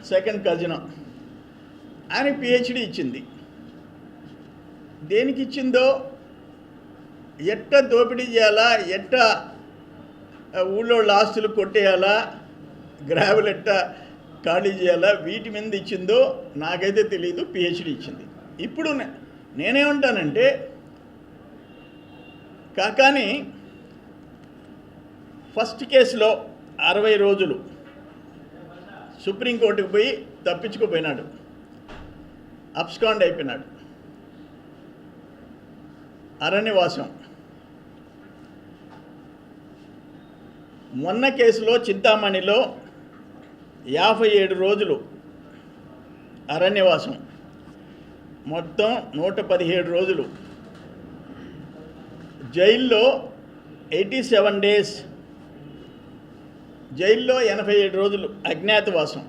Second cousin ఆయన PhD ఇచ్చింది. దేనికి ఇచ్చిందో, ఎట్ట దోపిడీ చేయాలా, ఎట్ట ఊళ్ళో ఆస్తులు కొట్టేయాలా, గ్రావెల్ ఎట్ట ఖాళీ చేయాలా, వీటి మీద ఇచ్చిందో నాకైతే తెలియదు. పిహెచ్డి ఇచ్చింది. ఇప్పుడు నేనేమంటానంటే, కానీ ఫస్ట్ కేసులో 60 రోజులు సుప్రీంకోర్టుకు పోయి తప్పించుకుపోయినాడు, అబ్స్కాండ్ అయిపోయినాడు, అరణ్యవాసం. మొన్న కేసులో చింతామణిలో 57 రోజులు అరణ్యవాసం, మొత్తం 117 రోజులు. జైల్లో 87 డేస్, జైల్లో 87 రోజులు అజ్ఞాతవాసం.